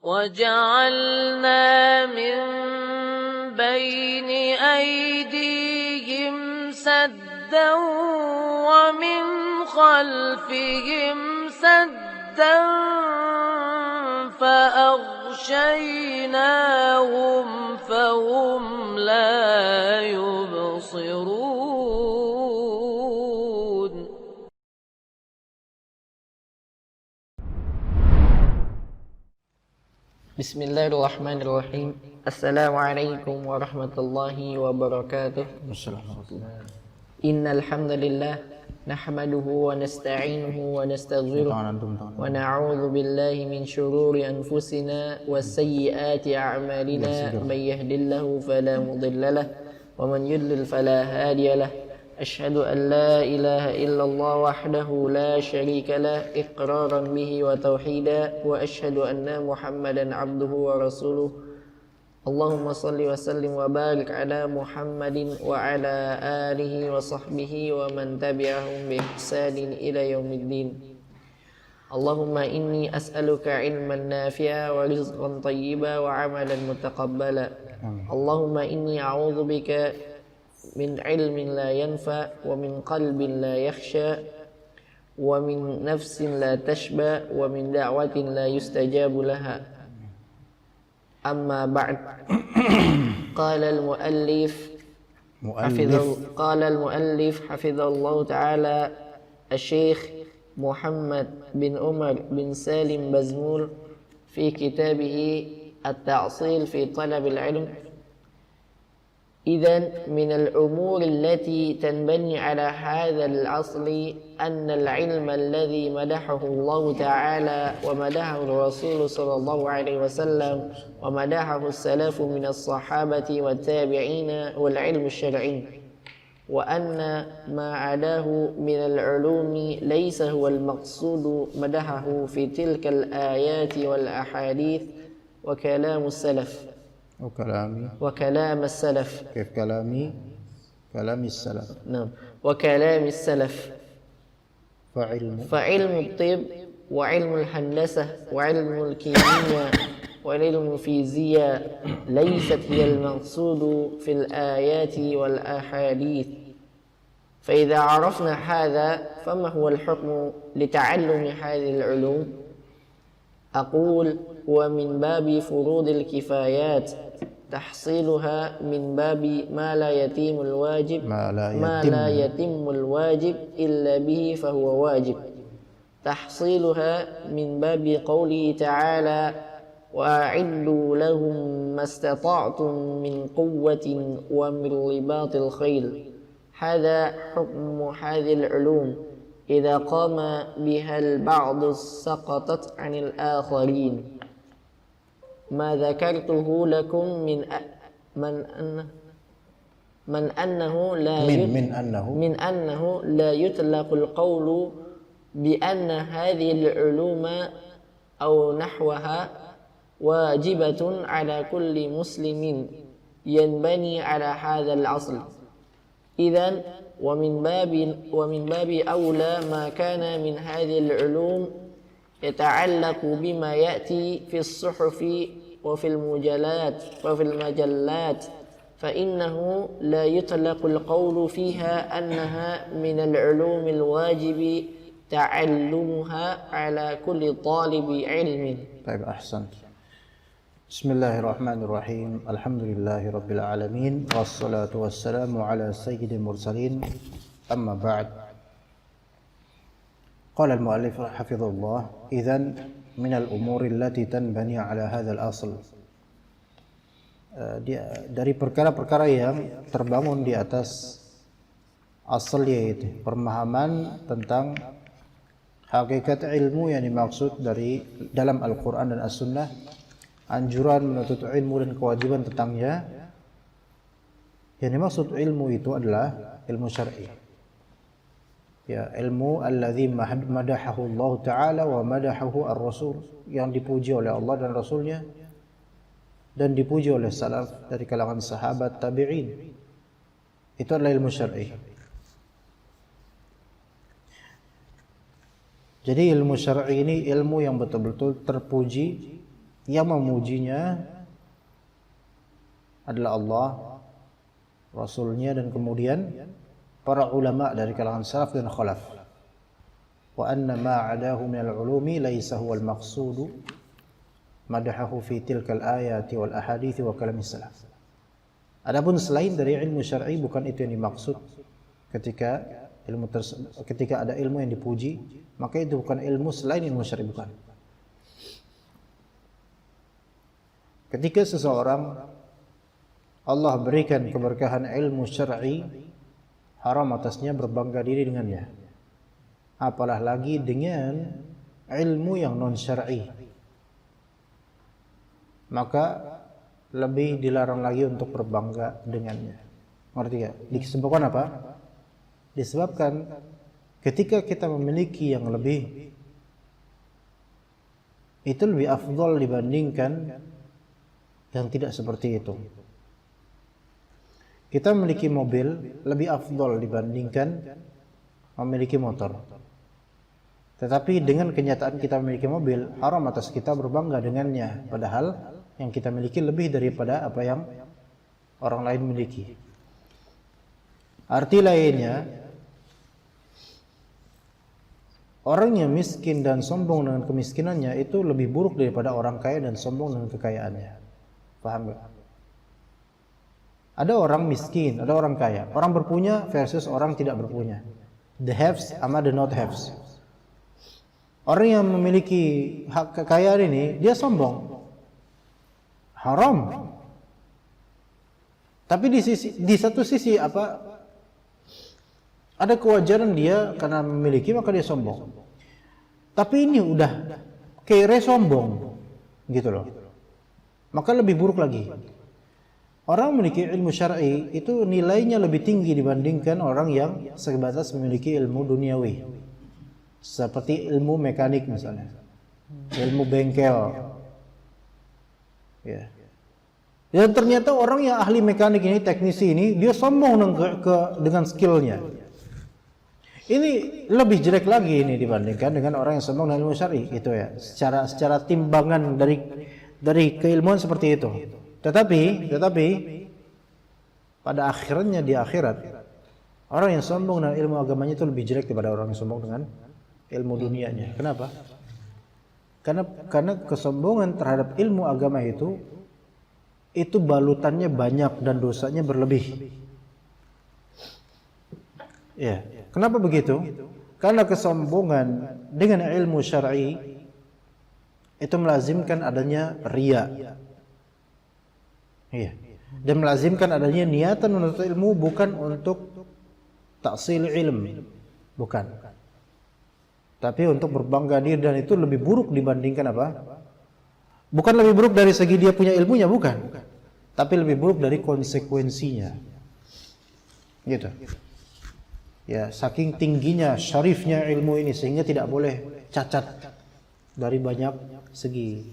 وجعلنا من بين أيديهم سدا ومن خلفهم سدا فأغشيناهم فهم لا يبصرون. Bismillahirrahmanirrahim. Assalamualaikum warahmatullahi wabarakatuh. Innal hamdalillah nahmaduhu wa nasta'inuhu wa nastaghfiruh wa na'udzu billahi min shururi anfusina wa sayyiati a'malina may yahdihillahu fala mudilla lahu wa man yudlil fala hadiya lahu. Asyhadu an la ilaha illallah wahdahu la syarika lah iqraran bihi wa tauhida wa asyhadu anna Muhammadan abduhu wa rasuluh. Allahumma salli wa sallim wa barik ala Muhammadin wa ala alihi wa sahbihi wa man tabi'ahum bi ihsanin ila yaumiddin. Allahumma inni as'aluka ilman nafi'a wa rizqan tayyiba wa amalan mutaqabbala. Allahumma inni a'udzu bika min ilmin la yanfa wa min qalbin la yakhsha wa min nafsin la tashba wa min da'watin la yustajabu laha. Amma ba'd. Qala al-muallif hafidhallahu ta'ala Asy-Syaikh Muhammad bin Umar bin Salim Bazmul fi kitabih At-Ta'sil fi Talab al-Ilm. إذن من الأمور التي تنبني على هذا الأصل أن العلم الذي مدحه الله تعالى ومدحه الرسول صلى الله عليه وسلم ومدحه السلف من الصحابة والتابعين هو العلم الشرعي، وأن ما عداه من العلوم ليس هو المقصود مدحه في تلك الآيات والأحاديث وكلام السلف وكلام السلف. كيف كلام السلف؟ نعم. وكلام السلف. فعلم الطب وعلم الهندسة وعلم الكيمياء وعلم الفيزياء ليست هي المقصود في الآيات والأحاديث. فإذا عرفنا هذا فما هو الحكم لتعلم هذه العلوم؟ أقول ومن باب فروض الكفايات تحصيلها من باب ما لا يتم الواجب إلا به فهو واجب. تحصيلها من باب قوله تعالى وأعدوا لهم ما استطعتم من قوة ومن رباط الخيل. هذا حكم هذه العلوم إذا قام بها البعض سقطت عن الآخرين. ما ذكرته لكم من أنه لا يطلق القول بأن هذه العلوم أو نحوها واجبة على كل مسلم ينبني على هذا الأصل. إذن ومن باب أولى ما كان من هذه العلوم يتعلق بما يأتي في الصحف وفي المجلات فإنه لا يطلق القول فيها أنها من العلوم الواجب تعلمها على كل طالب علم. طيب أحسنت. بسم الله الرحمن الرحيم. الحمد لله رب العالمين والصلاة والسلام على سيد المرسلين. أما بعد. قال المؤلف حفظه الله إذن من الأمور التي تنبني على هذا الأصل. Dari perkara-perkara yang terbangun di atas asal, yaitu pemahaman tentang hakikat ilmu yang dimaksud dari dalam Al-Quran dan As-Sunnah, anjuran menuntut ilmu dan kewajiban tentangnya. Yang dimaksud ilmu itu adalah ilmu syar'i, ya, ilmu alladzi madahahu Allah Ta'ala wa madahahu ar-Rasul, yang dipuji oleh Allah dan Rasulnya dan dipuji oleh salaf dari kalangan sahabat tabi'in. Itu adalah ilmu syar'i. Jadi ilmu syar'i ini ilmu yang betul-betul terpuji, Yang memujinya adalah Allah, Rasulnya, dan kemudian para ulama dari kalangan salaf dan khalaf. Wa anna ma 'adahu min al-'ulumi laysa huwa al-maqsudu madahahu fi tilka al-ayati wal ahadits wa kalam salaf. Adapun selain dari ilmu syar'i bukan itu yang dimaksud ketika ada ilmu yang dipuji, maka itu bukan ilmu selain ilmu syar'i, bukan. Ketika seseorang Allah berikan keberkahan ilmu syar'i, haram atasnya berbangga diri dengannya. Apalah lagi dengan ilmu yang non syar'i. Maka lebih dilarang lagi untuk berbangga dengannya. Ngerti gak? Disebabkan apa? Disebabkan ketika kita memiliki yang lebih, itu lebih afdal dibandingkan yang tidak seperti itu. Kita memiliki mobil lebih afdal dibandingkan memiliki motor. Tetapi dengan kenyataan kita memiliki mobil, haram atas kita berbangga dengannya, padahal yang kita miliki lebih daripada apa yang orang lain miliki. Arti lainnya, orang yang miskin dan sombong dengan kemiskinannya itu lebih buruk daripada orang kaya dan sombong dengan kekayaannya. Paham gak? Ada orang miskin, ada orang kaya. Orang berpunya versus orang tidak berpunya. The haves sama the not haves. Orang yang memiliki hak kekayaan ini, dia sombong. Haram. Tapi di satu sisi apa? Ada kewajaran dia karena memiliki maka dia sombong. Tapi ini udah kere sombong, gitu loh. Maka lebih buruk lagi. Orang memiliki ilmu syar'i itu nilainya lebih tinggi dibandingkan orang yang sebatas memiliki ilmu duniawi. Seperti ilmu mekanik misalnya. Ilmu bengkel. Ya. Dan ternyata orang yang ahli mekanik ini, teknisi ini, dia sombong dengan skillnya. Ini lebih jelek lagi ini dibandingkan dengan orang yang sombong dengan ilmu syar'i, gitu ya. Secara timbangan dari keilmuan seperti itu. Tetapi pada akhirnya di akhirat, orang yang sombong dengan ilmu agamanya itu lebih jelek daripada orang yang sombong dengan ilmu dunianya. Kenapa? Karena kesombongan terhadap ilmu agama itu balutannya banyak dan dosanya berlebih. Ya, kenapa begitu? Karena kesombongan dengan ilmu syar'i itu melazimkan adanya riya. Iya. Dan melazimkan adanya niatan menuntut ilmu bukan untuk tahsil ilm, bukan. Tapi untuk berbangga diri, dan itu lebih buruk dibandingkan apa? Bukan lebih buruk dari segi dia punya ilmunya, bukan. Tapi lebih buruk dari konsekuensinya. Gitu. Ya, saking tingginya, syarifnya ilmu ini sehingga tidak boleh cacat dari banyak segi.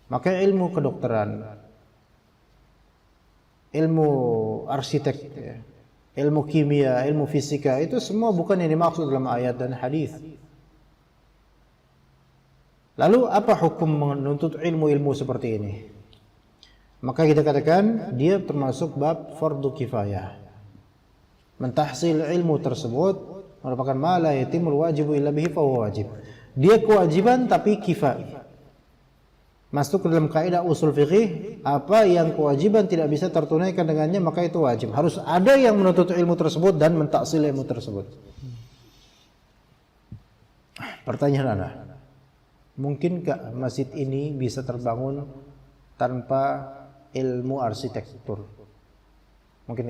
Maka ilmu kedokteran, ilmu arsitek, ya, ilmu kimia, ilmu fisika, itu semua bukan yang dimaksud dalam ayat dan hadis. Lalu apa hukum menuntut ilmu-ilmu seperti ini? Maka kita katakan dia termasuk bab fardu kifayah. Mentahsil ilmu tersebut merupakan ma la yatimul wajibu illa bihi fa huwa wajib. Dia kewajiban tapi kifayah. Masuk ke dalam kaidah usul fikih, apa yang kewajiban tidak bisa tertunaikan dengannya maka itu wajib. Harus ada yang menuntut ilmu tersebut dan mentaksil ilmu tersebut. Pertanyaan Anda, mungkinkah masjid ini bisa terbangun tanpa ilmu arsitektur? Mungkin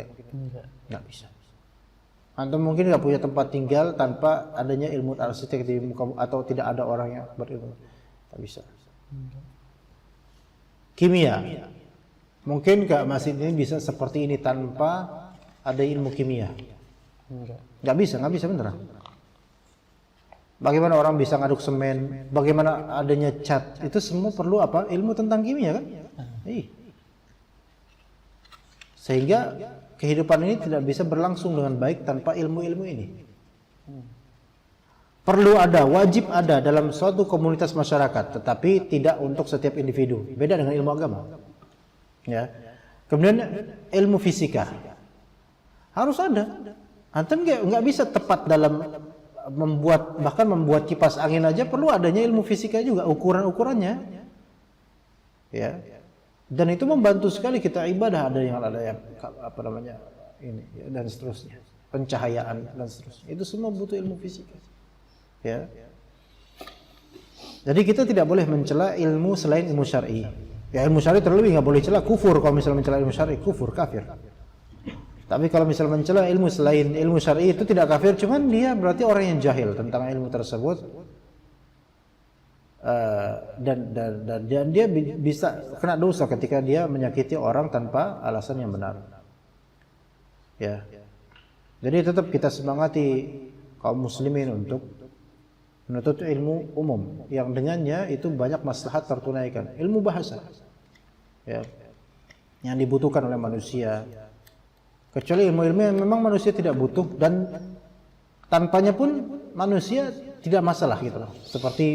nggak bisa. Antum mungkin nggak punya tempat tinggal tanpa adanya ilmu arsitek di muka, atau tidak ada orang yang berilmu. Tak bisa. Kimia, mungkin nggak masjid ini bisa seperti ini tanpa ada ilmu kimia? Nggak bisa beneran. Bagaimana orang bisa ngaduk semen? Bagaimana adanya cat? Itu semua perlu apa? Ilmu tentang kimia kan? Sehingga kehidupan ini tidak bisa berlangsung dengan baik tanpa ilmu-ilmu ini. perlu ada, wajib ada dalam suatu komunitas masyarakat, tetapi tidak untuk setiap individu. Beda dengan ilmu agama. Ya. Kemudian ilmu fisika harus ada. Antum nggak bisa tepat dalam bahkan membuat kipas angin aja perlu adanya ilmu fisika juga, ukuran-ukurannya. Ya. Dan itu membantu sekali kita ibadah, ada yang apa namanya ini ya, dan seterusnya, pencahayaan dan seterusnya. Itu semua butuh ilmu fisika. Ya. Jadi kita tidak boleh mencela ilmu selain ilmu syar'i. Ya, ilmu syar'i terlebih nggak boleh celah, kufur kalau misalnya mencela ilmu syar'i, kufur, kafir. Tapi kalau misalnya mencela ilmu selain ilmu syar'i itu tidak kafir, cuman dia berarti orang yang jahil tentang ilmu tersebut. Dan dia bisa kena dosa ketika dia menyakiti orang tanpa alasan yang benar. Ya. Jadi tetap kita semangati kaum muslimin untuk menuntut ilmu umum yang dengannya itu banyak maslahat tertunaikan. Ilmu bahasa. Ya. Yang dibutuhkan oleh manusia. Kecuali ilmu-ilmu yang memang manusia tidak butuh dan tanpanya pun manusia tidak masalah gitu loh. Seperti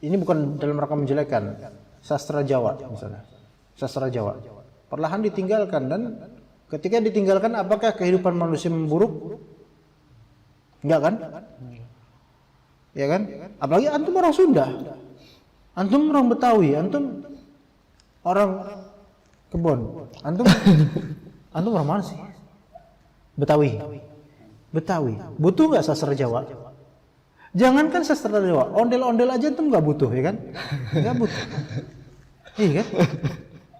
ini bukan dalam rangka menjelekkan sastra Jawa misalnya. Sastra Jawa perlahan ditinggalkan, dan ketika ditinggalkan apakah kehidupan manusia memburuk? Enggak kan? Ya kan? Apalagi antum orang Sunda. Antum orang Betawi, antum orang Kebon. Antum orang mana sih? Betawi. Butuh nggak sastra Jawa? Jangankan sastra Jawa, ondel-ondel aja antum nggak butuh, ya kan? Nggak butuh. Iya kan?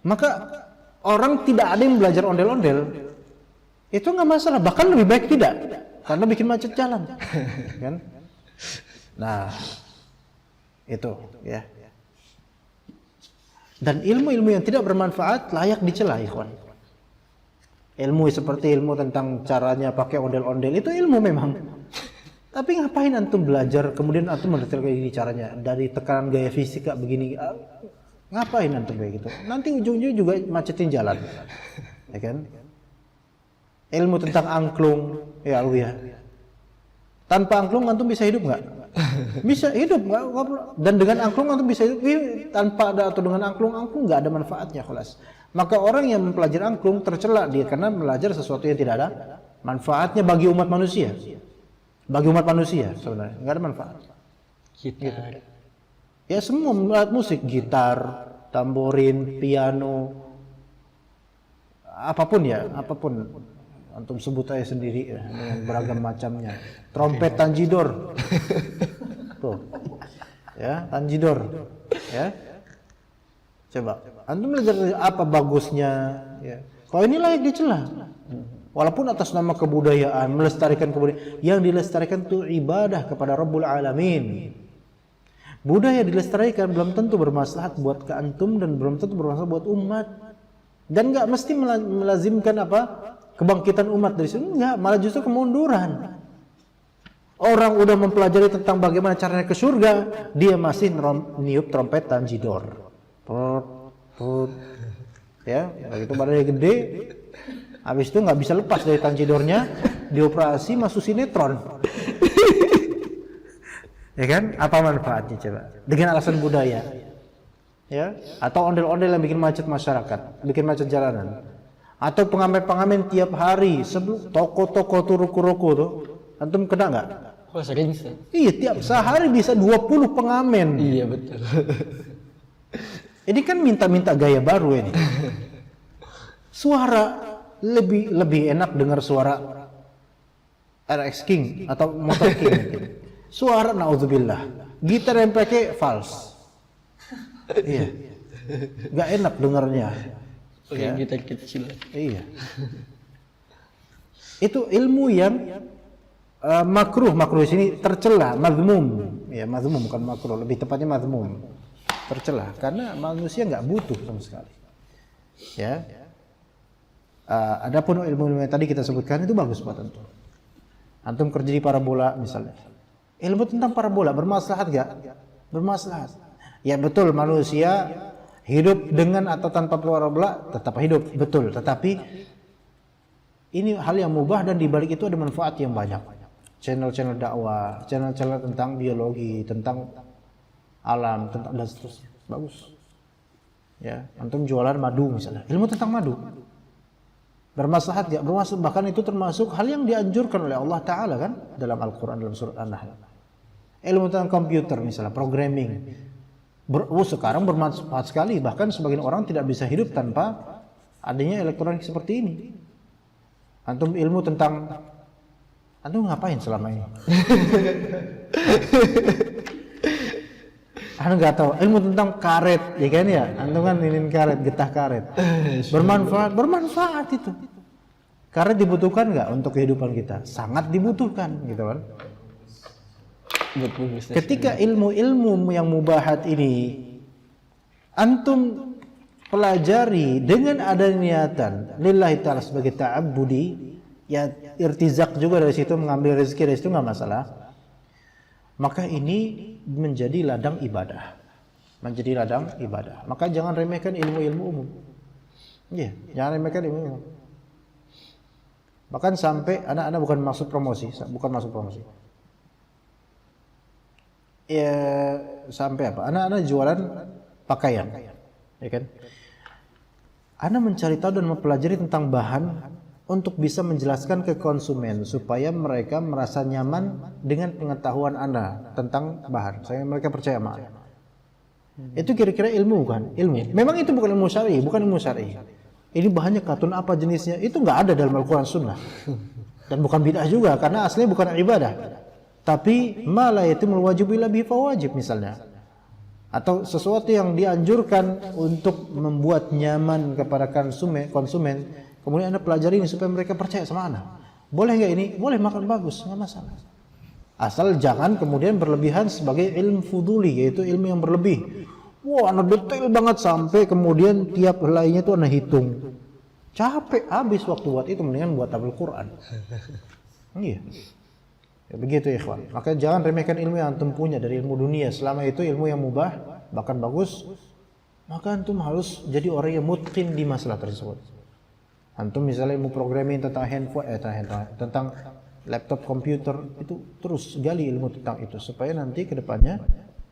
Maka orang tidak ada yang belajar ondel-ondel, itu nggak masalah. Bahkan lebih baik tidak, karena bikin macet jalan, kan? Nah, itu ya. Dan ilmu-ilmu yang tidak bermanfaat layak dicela, ikhwan. Ilmu seperti ilmu tentang caranya pakai ondel-ondel itu ilmu memang. Tapi ngapain antum belajar kemudian antum mendetail kayak gini caranya dari tekanan gaya fisika begini? Ngapain antum kayak gitu? Nanti ujung-ujungnya juga macetin jalan. Ya kan? Ilmu tentang angklung, ya ya. Tanpa angklung antum bisa hidup nggak? Bisa hidup nggak? Dan dengan angklung antum bisa hidup. Tanpa ada atau dengan angklung nggak ada manfaatnya, kelas. Maka orang yang mempelajari angklung tercela dia karena belajar sesuatu yang tidak ada manfaatnya bagi umat manusia. Bagi umat manusia sebenarnya nggak ada manfaat. Gitar. Ya semua alat musik, gitar, tamborin, piano, apapun ya, apapun. Antum sebut aja sendiri ya, dengan beragam macamnya. Trompet tanjidor. Tuh. Ya, tanjidor. Ya. Coba, antum belajar apa bagusnya ya. Kalau ini layak dicela. Walaupun atas nama kebudayaan, melestarikan kebudayaan, yang dilestarikan itu ibadah kepada Rabbul Alamin. Budaya dilestarikan belum tentu bermaslahat buat ke antum dan belum tentu bermaslahat buat umat. Dan enggak mesti melazimkan apa? Kebangkitan umat dari sini, enggak, malah justru kemunduran. Orang udah mempelajari tentang bagaimana caranya ke surga, dia masih niup trompet tanjidor. Ya, begitu badannya gede, habis itu nggak bisa lepas dari tanjidornya, dioperasi masuk sinetron. Ya kan? Apa manfaatnya coba? Dengan alasan budaya. Ya, atau ondel-ondel yang bikin macet masyarakat, bikin macet jalanan. Atau pengamen-pengamen tiap hari, sebelum toko-toko tuh ruko-ruko tuh, antum kena nggak? Oh, sering sih. Iya, tiap sehari bisa 20 pengamen. Iya, betul. Ini kan minta-minta gaya baru ini. Suara lebih enak dengar suara RX King atau Motor King. Suara naudzubillah. Gitar yang pakai false. Iya. Gak enak dengarnya. Ya. Gitar kecil. Iya. Itu ilmu yang makruh di sini tercela, mazmum. Ya, mazmum bukan makruh, lebih tepatnya mazmum. Tercela karena manusia nggak butuh sama sekali. Ya. Adapun ilmu-ilmu yang tadi kita sebutkan itu bagus buat antum. Antum kerja di parabola misalnya. Ilmu tentang parabola bermaslahat nggak? Bermaslahat. Ya betul, manusia hidup dengan atau tanpa parabola tetap hidup, betul. Tetapi ini hal yang mubah dan di balik itu ada manfaat yang banyak. channel-channel dakwah, channel-channel tentang biologi, tentang alam, tentang dan seterusnya. Bagus. Ya, antum jualan madu misalnya, ilmu tentang madu. Bermaslahat enggak? Bermaslahat, bahkan itu termasuk hal yang dianjurkan oleh Allah Ta'ala kan dalam Al-Quran, dalam surat An-Nahl. Ilmu tentang komputer misalnya, programming. Sekarang bermanfaat sekali, bahkan sebagian orang tidak bisa hidup tanpa adanya elektronik seperti ini. Antum ilmu tentang, antum ngapain selama ini? Anu nggak tahu ilmu tentang karet, ya kan ya? Antum kan ini karet, getah karet. Bermanfaat itu. Karet dibutuhkan nggak untuk kehidupan kita? Sangat dibutuhkan, gitu kan? Ketika ilmu-ilmu yang mubahat ini antum pelajari dengan ada niatan lillahi ta'ala sebagai ta'abbudi, ya irtizak juga dari situ, mengambil rezeki dari situ nggak masalah, maka ini menjadi ladang ibadah, menjadi ladang ibadah. Maka jangan remehkan ilmu-ilmu umum. Iya, jangan remehkan ilmu umum. Bahkan sampai anak-anak bukan maksud promosi. Ya sampai apa? Anak-anak jualan pakaian, ya kan? Anak mencari tahu dan mempelajari tentang bahan untuk bisa menjelaskan ke konsumen supaya mereka merasa nyaman dengan pengetahuan Anda tentang bahan. Saya mereka percaya sama Anda. Itu kira-kira ilmu kan? Ilmu. Memang itu bukan ilmu syar'i, bukan ilmu syar'i. Ini bahannya katun apa jenisnya? Itu nggak ada dalam Al-Quran Sunnah. Dan bukan bid'ah juga karena aslinya bukan ibadah. Tapi ma la yatimul wajibu illa bihi fawajib misalnya. Atau sesuatu yang dianjurkan untuk membuat nyaman kepada konsumen, kemudian Anda pelajari ini supaya mereka percaya sama Anda. Boleh nggak ini? Boleh, makan bagus, nggak masalah. Asal jangan kemudian berlebihan sebagai ilmu fuduli, yaitu ilmu yang berlebih. Wah, Anda detail banget sampai kemudian tiap helainya itu Anda hitung. Capek, habis waktu buat itu, mendingan buat tabel Quran. Iya. Ya, begitu ikhwan. Maka jangan remehkan ilmu yang antum punya dari ilmu dunia. Selama itu ilmu yang mubah, bahkan bagus, maka antum harus jadi orang yang mutqin di masalah tersebut. Antum misalnya ilmu programming tentang handphone, tentang laptop komputer, itu terus gali ilmu tentang itu supaya nanti kedepannya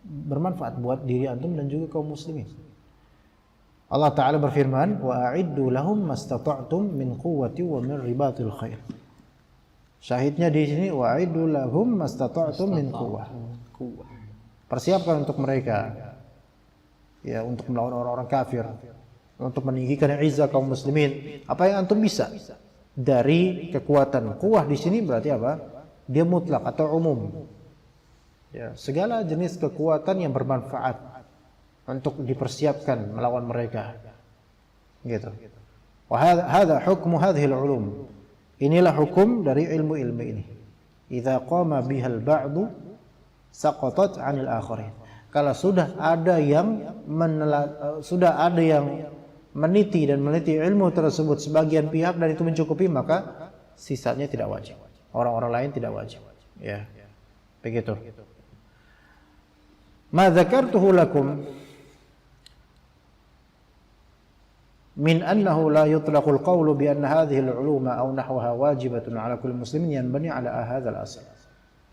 bermanfaat buat diri antum dan juga kaum muslimin. Allah Ta'ala berfirman, wa a'iddu lahum mastata'tum min quwwati wa min ribatil khair. Syahidnya di sini wa'idul lahum mastata'tum min quwwah. Persiapkan untuk mereka ya untuk melawan orang-orang kafir, untuk meninggikan izzah kaum muslimin. Apa yang antum bisa dari kekuatan. Quwwah di sini berarti apa? Dia mutlak atau umum. Ya, segala jenis kekuatan yang bermanfaat untuk dipersiapkan melawan mereka. Gitu. Wa hadha hukmu hadhil ulum. Inilah hukum dari ilmu-ilmu ini. Idza qama bihal ba'du saqatat 'anil akharin. Kalau sudah ada yang meniti ilmu tersebut sebagian pihak dan itu mencukupi, maka sisanya tidak wajib. Orang-orang lain tidak wajib. Ya. Begitu. Ma dzakartuhu lakum min annahu la yutlaqul qawlu bi anna hadhihi al-uluma aw nahwaha wajibatun 'ala kulli muslimin yanbani 'ala hadzal asl.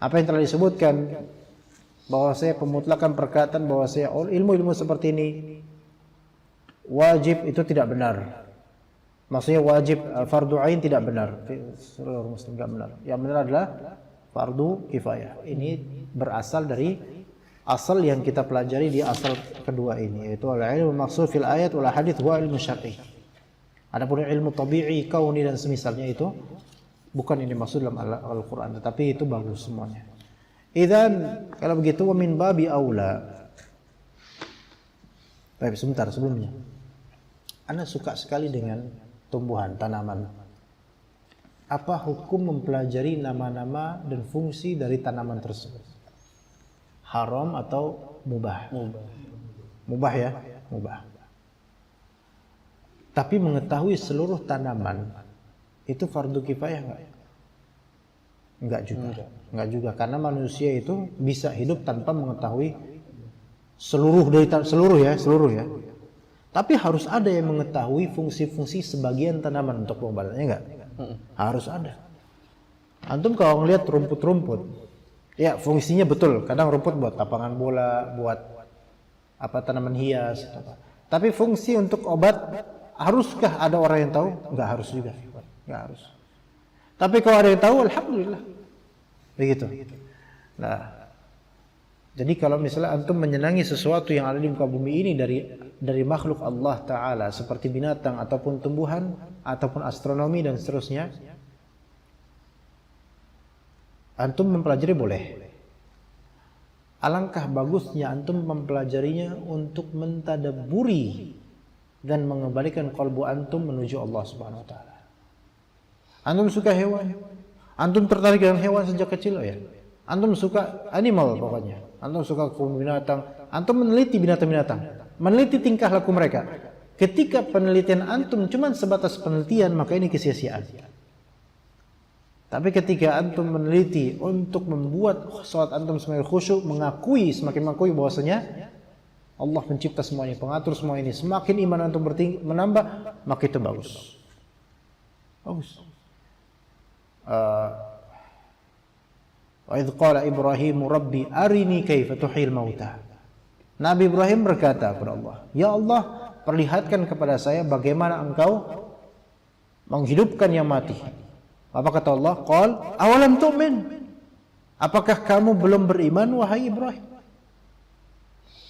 Apa yang telah disebutkan bahwa saya pemutlakan perkataan bahwa saya ilmu-ilmu seperti ini wajib, itu tidak benar. Maksudnya wajib fardu ain tidak benar. Seluruh muslim tidak benar. Yang benar adalah fardu kifayah. Ini berasal dari asal yang kita pelajari di asal kedua ini, yaitu al-ilmu maksud fil ayat wal hadits wa ilmu syar'i. Adapun ilmu tabi'i, kauni dan semisalnya itu bukan ini maksud dalam Al-Qur'an, tetapi itu bagus semuanya. Idzan kalau begitu wa min babi aula. Baik, sebentar sebelumnya. Ana suka sekali dengan tumbuhan, tanaman. Apa hukum mempelajari nama-nama dan fungsi dari tanaman tersebut? Haram atau mubah? Mubah ya, mubah. Tapi mengetahui seluruh tanaman itu fardu kifayah enggak? Enggak juga. Enggak juga karena manusia itu bisa hidup tanpa mengetahui seluruh ya. Tapi harus ada yang mengetahui fungsi-fungsi sebagian tanaman untuk pengobatan, enggak? Harus ada. Antum kalau ngelihat rumput-rumput, ya fungsinya betul. Kadang rumput buat lapangan bola, buat apa tanaman hias. Tapi fungsi untuk obat, haruskah ada orang yang tahu? Enggak harus juga. Enggak harus. Tapi kalau ada yang tahu, alhamdulillah. Begitu. Nah, jadi kalau misalnya antum menyenangi sesuatu yang ada di muka bumi ini dari makhluk Allah Ta'ala seperti binatang ataupun tumbuhan ataupun astronomi dan seterusnya, antum mempelajari boleh. Alangkah bagusnya antum mempelajarinya untuk mentadabburi dan mengembalikan kalbu antum menuju Allah Subhanahu wa taala. Antum suka hewan, antum tertarik dengan hewan sejak kecil ya. Antum suka animal pokoknya. Antum suka kebun binatang, antum meneliti binatang-binatang, meneliti tingkah laku mereka. Ketika penelitian antum cuma sebatas penelitian, maka ini kesia-siaan. Tapi ketika antum meneliti untuk membuat salat antum semakin khusyuk, semakin mengakui bahwasanya Allah pencipta semua ini, pengatur semua ini, semakin iman antum menambah, maka itu bagus. Bagus. Wa idh qala Ibrahim Rabbi arini kaifa tuhil mauta. Nabi Ibrahim berkata kepada Allah, "Ya Allah, perlihatkan kepada saya bagaimana engkau menghidupkan yang mati." Apa kata Allah? Qal awalam tu'min? Apakah kamu belum beriman wahai Ibrahim?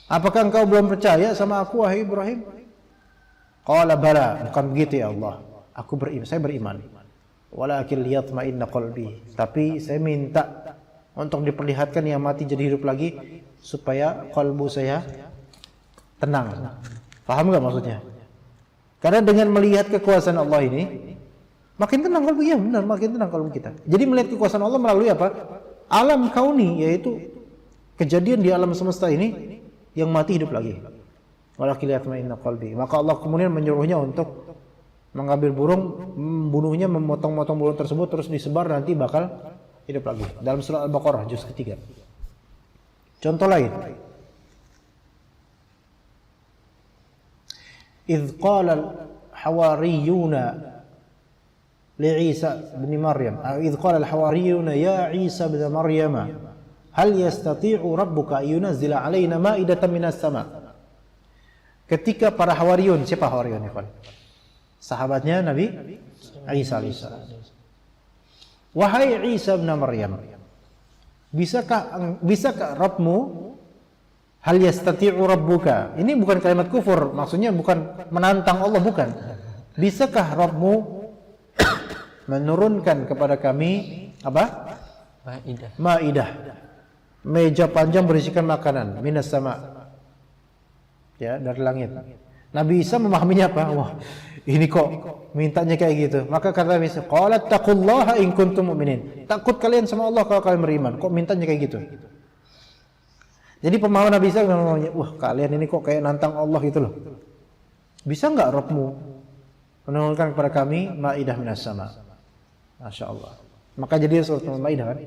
Apakah engkau belum percaya sama aku wahai Ibrahim? Qala bala, bukan begitu ya Allah. Aku beriman, saya beriman. Walakin liyatma'inna qalbi. Tapi saya minta untuk diperlihatkan yang mati jadi hidup lagi supaya kalbu saya tenang. Paham enggak maksudnya? Karena dengan melihat kekuasaan Allah ini makin tenang kalbu, ya benar, makin tenang kalbu kita. Jadi melihat kekuasaan Allah melalui apa? Alam kauni, yaitu kejadian di alam semesta ini yang mati hidup lagi. Walakin liyatma'inna qalbi. Maka Allah kemudian menyuruhnya untuk mengambil burung, membunuhnya, memotong-motong burung tersebut terus disebar, nanti bakal hidup lagi. Dalam surah Al-Baqarah juz ketiga. Contoh lain. Idh qala al-hawariyuna li Isa bin Maryam. Idh qala al-hawariyuna ya Isa bin Maryam, hal yastati'u rabbuka yunazzila 'alaina ma'idatan minas sama'. Ketika para hawariyun, siapa hawariyun ya kawan? Sahabatnya Nabi Isa alaihissalam. Wahai Isa bin Maryam, bisakah Rabbmu, hal yastati'u rabbuka? Ini bukan kalimat kufur, maksudnya bukan menantang Allah, bukan. Bisakah Rabbmu menurunkan kepada kami apa? Maidah. Meja panjang berisikan makanan minas sama. Ya, dari langit. Nabi Isa memahaminya apa? Wah, ini kok mintanya kayak gitu. Maka kata Nabi Isa, qalat taqullaha in kuntum mu'minin. Takut kalian sama Allah kalau kalian beriman. Kok mintanya kayak gitu? Jadi pemahaman Nabi Isa memangnya, wah kalian ini kok kayak nantang Allah gitu loh. Bisa enggak Rabbmu menurunkan kepada kami maidah minas sama? Masya Allah. Maka jadi surat Al-Maidah kan?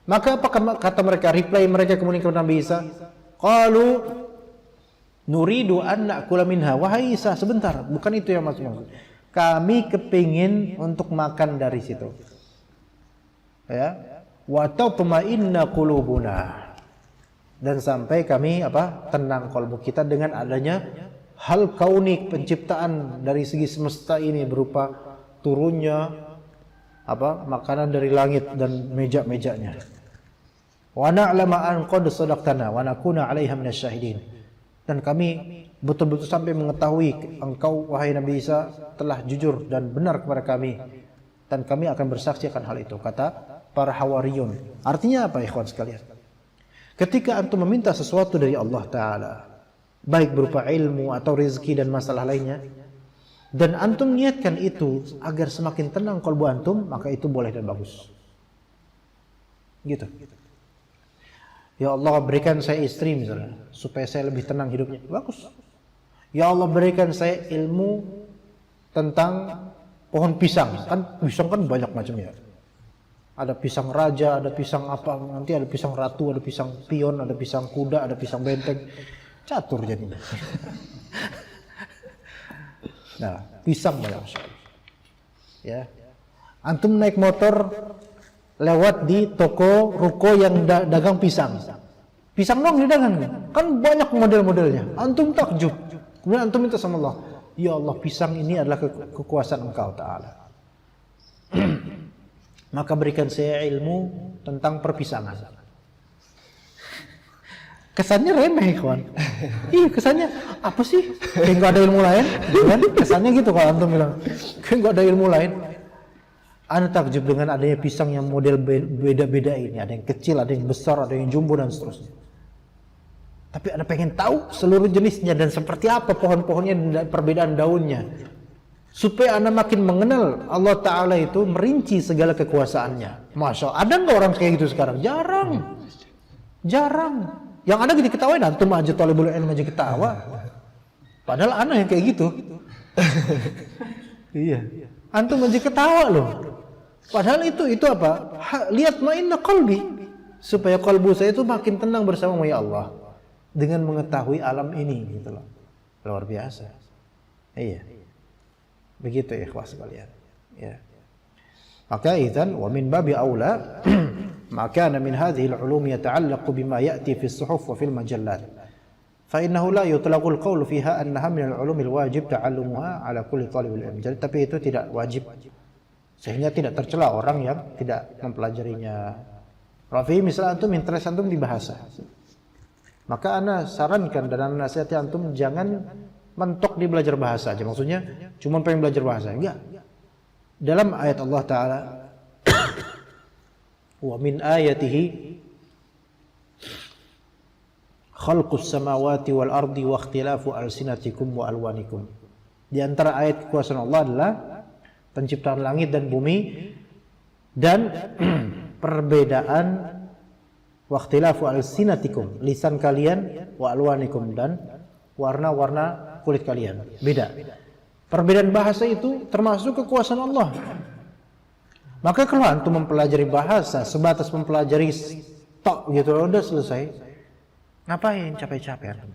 Maka apa kata mereka? Reply mereka kemudian kepada Nabi Isa, qalu nuridu an na'kula minha. Wahai Isa, sebentar, bukan itu yang maksud. Kami kepingin untuk makan dari situ. Ya. Wa tatma'inna qulubuna. Dan sampai kami apa? Tenang kalbu kita dengan adanya hal kaunik, penciptaan dari segi semesta ini berupa turunnya apa? Makanan dari langit dan meja-mejanya. Wa na'lama an qad sadaqtana wa nakuna 'alaiha minasyahidin. Dan kami betul-betul sampai mengetahui engkau wahai Nabi Isa telah jujur dan benar kepada kami, dan kami akan bersaksi akan hal itu, kata para hawariyun. Artinya apa ikhwan sekalian? Ketika antum meminta sesuatu dari Allah Ta'ala, baik berupa ilmu atau rezeki dan masalah lainnya, dan antum niatkan itu agar semakin tenang kalbu antum, maka itu boleh dan bagus. Gitu. Ya Allah, berikan saya istri misalnya, supaya saya lebih tenang hidupnya. Bagus. Ya Allah, berikan saya ilmu tentang pohon pisang. Kan pisang kan banyak macamnya. Ada pisang raja, ada pisang apa, nanti ada pisang ratu, ada pisang pion, ada pisang kuda, ada pisang benteng. Catur jadinya. Nah, pisang banyak. Ya. Antum naik motor lewat di toko ruko yang dagang pisang. Pisang dong didagang kan banyak model-modelnya. Antum takjub. Kemudian antum minta sama Allah, ya Allah, pisang ini adalah kekuasaan Engkau Ta'ala. Maka berikan saya ilmu tentang perpisangan. Kesannya remeh, kawan. Iya, kesannya apa sih? Kayak nggak ada ilmu lain, kan? Kesannya gitu kalau antum bilang, kayak nggak ada ilmu lain. Anda takjub dengan adanya pisang yang model beda-beda ini. Ada yang kecil, ada yang besar, ada yang jumbo dan seterusnya. Tapi Anda pengen tahu seluruh jenisnya dan seperti apa pohon-pohonnya dan perbedaan daunnya. Supaya Anda makin mengenal Allah Ta'ala itu merinci segala kekuasaannya. Masya Allah. Ada nggak orang kayak gitu sekarang? Jarang. Jarang. Yang ada gitu ketawain, antum aja talibul ilm aja ketawa. Padahal Anda yang kayak gitu. Iya. Antum aja ketawa loh. Padahal itu apa? Lihat ma'inna qalbi. Supaya kalbu saya itu makin tenang bersama ya Allah. Dengan mengetahui alam ini gitu loh. Luar biasa. Iya. Begitu ya ikhwah sekalian. Ya. Maka idzan wa min babi aula ma kana min hadhihi al-ulum yata'allaqu bima ya'ti fi as-suhuf wa fi al-majallat. Fa innahu la yutlaqu al-qawlu fiha annaha min al-ulum al-wajib ta'allumuha 'ala kulli talib al-ilm. Jadi tapi itu tidak wajib. Sehingga tidak tercela orang yang tidak mempelajarinya. Rafi misalnya antum interest antum di bahasa. Maka ana sarankan dan ana nasihati antum jangan mentok di belajar bahasa aja. Maksudnya cuma pengen belajar bahasa. Enggak. Dalam ayat Allah Ta'ala wa min ayatihi khalqus samawati wal ardi wa ikhtilafu alsinatikum wa alwanikum. Di antara ayat kekuasaan Allah adalah penciptaan langit dan bumi dan perbedaan wa ikhtilafu alsinatikum, lisan kalian, wa alwanikum, dan warna-warna kulit kalian. Beda. Perbedaan bahasa itu termasuk kekuasaan Allah. Maka kalau antum mempelajari bahasa sebatas mempelajari tok gitu udah selesai, ngapain capek-capek antum?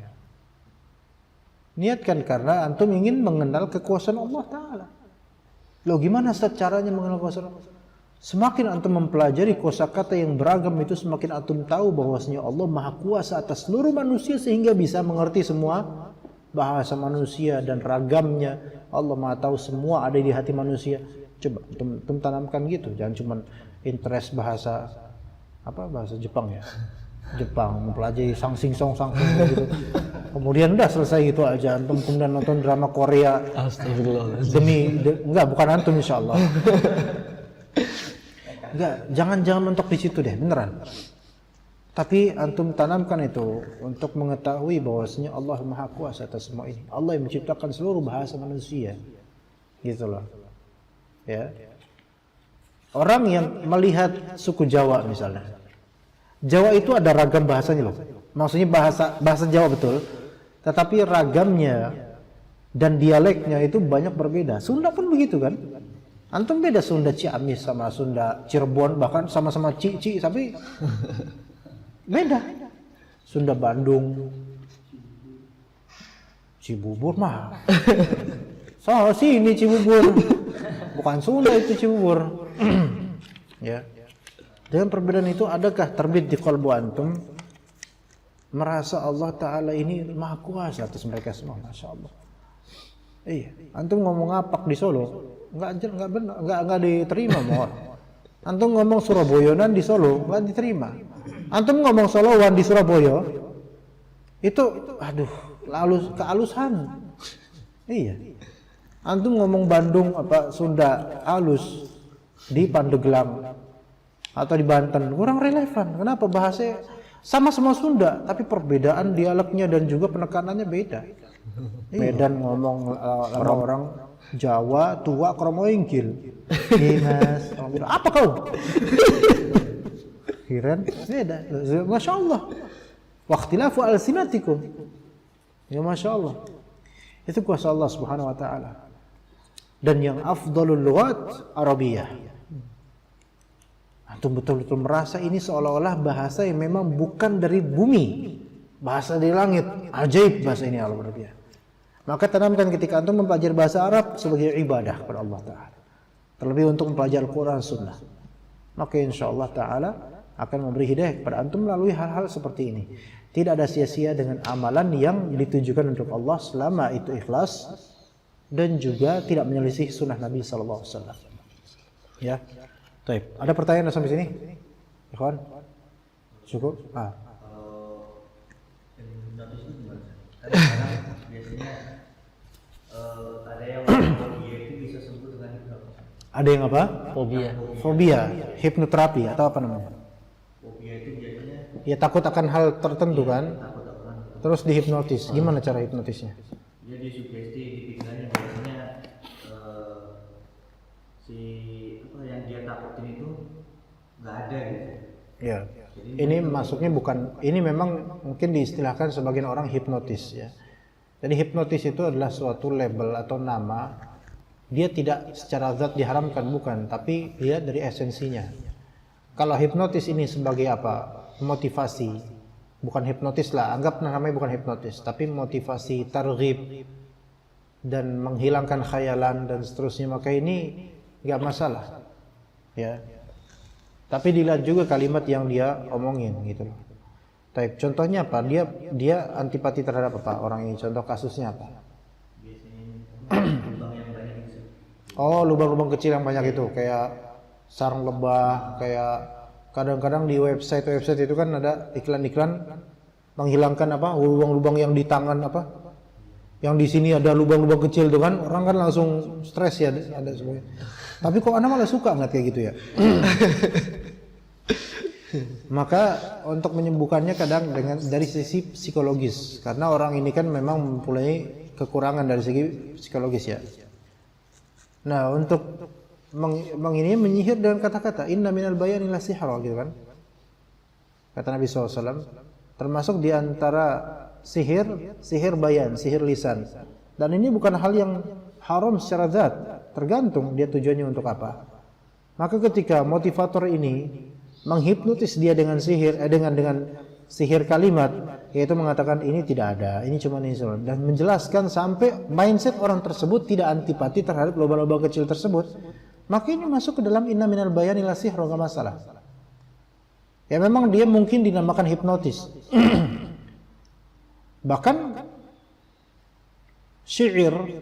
Niatkan karena antum ingin mengenal kekuasaan Allah Ta'ala. Loh gimana caranya mengenal kekuasaan Allah? Semakin antum mempelajari kosakata yang beragam itu, semakin antum tahu bahwasanya Allah Maha Kuasa atas seluruh manusia sehingga bisa mengerti semua bahasa manusia dan ragamnya. Allah Maha tahu semua ada di hati manusia. Coba antum tanamkan gitu, jangan cuma interest bahasa bahasa Jepang ya. Jepang mempelajari sangsing gitu. Kemudian udah selesai gitu aja. Antum kemudian nonton drama Korea. Astagfirullah. Enggak, bukan antum insyaallah. Enggak, jangan mentok di situ deh, beneran. Tapi antum tanamkan itu untuk mengetahui bahwasanya Allah Maha Kuasa atas semua ini. Allah yang menciptakan seluruh bahasa manusia. Gitu loh. Ya. Orang yang melihat suku Jawa misalnya. Jawa itu ada ragam bahasanya loh. Maksudnya bahasa Jawa betul, tetapi ragamnya dan dialeknya itu banyak berbeda. Sunda pun begitu kan? Antum beda Sunda Ciamis sama Sunda Cirebon, bahkan sama-sama Cici tapi beda. Sunda Bandung, Cibubur mah. So sini Cibubur. Bukan Sunda itu Cibubur. Ya. Dengan perbedaan itu adakah terbit di qalbu antum merasa Allah Ta'ala ini Maha Kuasa atas mereka semua? Masya Allah. Iya, antum ngomong ngapak di Solo nggak benar, nggak diterima mohon. Antum ngomong Suraboyonan di Solo nggak diterima. Antum ngomong Solowan di Surabaya itu kealusan. Iya. Antum ngomong Bandung Sunda halus di Pandeglang atau di Banten kurang relevan. Kenapa? Bahasa sama-sama Sunda tapi perbedaan dialeknya dan juga penekanannya beda. Medan ngomong orang Jawa tua kromo inggil. Dinas apa kau? Kiran beda. Masya Allah. Waqtilafu alsinatikum. Ya Masya Allah. Itu kuasa Allah Subhanahu wa Ta'ala. Dan yang afdalul lughat Arabiyah. Antum betul-betul merasa ini seolah-olah bahasa yang memang bukan dari bumi, bahasa dari langit. Ajaib bahasa ini Allah Arabiyah. Maka tanamkan ketika antum mempelajari bahasa Arab sebagai ibadah kepada Allah Ta'ala. Terlebih untuk mempelajari Al-Quran Sunnah. maka insyaallah taala akan memberi hidayah kepada antum melalui hal-hal seperti ini. Tidak ada sia-sia dengan amalan yang ditujukan untuk Allah selama itu ikhlas dan juga tidak menyelisih sunnah Nabi sallallahu alaihi wasallam. Ya. Baik, ada pertanyaan sampai sini? Ikhwan? Cukup? Biasanya ada yang fobia itu bisa sembuh dengan hipnotis. Ada yang apa? Fobia, hipnoterapi atau apa namanya? Fobia itu biasanya Ya takut akan hal tertentu kan? Terus dihipnotis. Gimana cara hipnotisnya? dia disugesti di pikirannya biasanya si apa yang dia takutin itu nggak ada gitu. Ya. Ini masuknya bukan, ini memang mungkin diistilahkan sebagian orang hipnotis ya. Jadi hipnotis itu adalah suatu label atau nama. Dia tidak secara zat diharamkan, bukan, tapi dia dari esensinya. Kalau hipnotis ini sebagai apa? Motivasi. Bukan hipnotis lah, anggap namanya bukan hipnotis, tapi motivasi, targhib dan menghilangkan khayalan dan seterusnya, maka ini nggak masalah. Ya. Tapi dilihat juga kalimat yang dia omongin gitu loh. Baik, contohnya apa? Dia antipati terhadap apa? Orang ini contoh kasusnya apa? Lubang yang banyak itu. Oh, lubang-lubang kecil yang banyak itu, kayak sarang lebah, kayak kadang-kadang di website itu kan ada iklan-iklan menghilangkan apa? Lubang-lubang yang di tangan apa? Yang di sini ada lubang-lubang kecil tuh kan, orang kan langsung stres ya, ada semuanya. Tapi kok anak malah suka ngeliat kayak gitu ya? Maka untuk menyembuhkannya kadang dari sisi psikologis, karena orang ini kan memang mempunyai kekurangan dari segi psikologis ya. Nah, untuk menyihir dengan kata-kata inna minal bayani la sihra gitu kan. Kata Nabi SAW, termasuk di antara sihir bayan, sihir lisan. Dan ini bukan hal yang haram secara zat, tergantung dia tujuannya untuk apa. Maka ketika motivator ini menghipnotis dia dengan sihir, dengan sihir kalimat, yaitu mengatakan ini tidak ada, ini cuma ini semua, dan menjelaskan sampai mindset orang tersebut tidak antipati terhadap lubang-lubang kecil tersebut, maka ini masuk ke dalam inna minal bayani la sihra, enggak masalah. Ya memang dia mungkin dinamakan hipnotis. Bahkan syair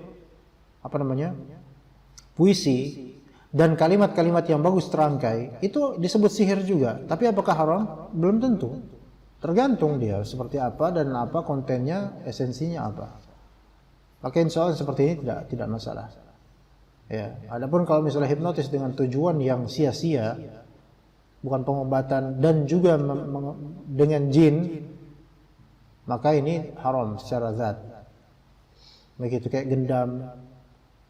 apa namanya? Puisi dan kalimat-kalimat yang bagus terangkai itu disebut sihir juga. Tapi apakah haram? Belum tentu. Tergantung dia seperti apa dan apa kontennya, esensinya apa. Maka insya Allah seperti ini tidak masalah. Ya, adapun kalau misalnya hipnotis dengan tujuan yang sia-sia, bukan pengobatan dan juga dengan jin, maka ini haram secara zat. Begitu kayak gendam,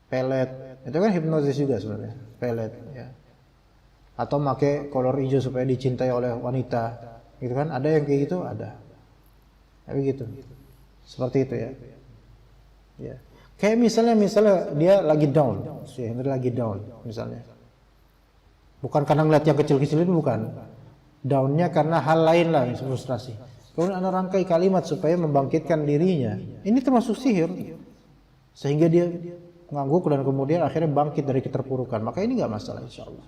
pelet, itu kan hipnotis juga sebenarnya, pelet ya. Atau pakai kolor hijau supaya dicintai oleh wanita, gitu kan? Ada yang kayak gitu, ada. Tapi gitu. Seperti itu ya. Ya. Kayak misalnya dia lagi down, misalnya. Bukan karena ngeliat yang kecil-kecil itu, bukan. Downnya karena hal lain lah, frustrasi. Kemudian ada rangkai kalimat supaya membangkitkan dirinya. Ini termasuk sihir. Sehingga dia ngangguk dan kemudian akhirnya bangkit dari keterpurukan. Maka ini nggak masalah insyaallah.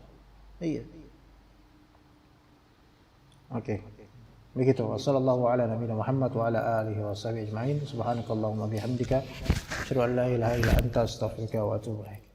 Iya. Oke. Begitu. Wassallallahu ala nabiyina Muhammad wa ala alihi wa sahbihi ajma'in. Subhanakallahumma bihamdika asyhadu an la ilaha illa anta astaghfiruka wa atubu ilaik.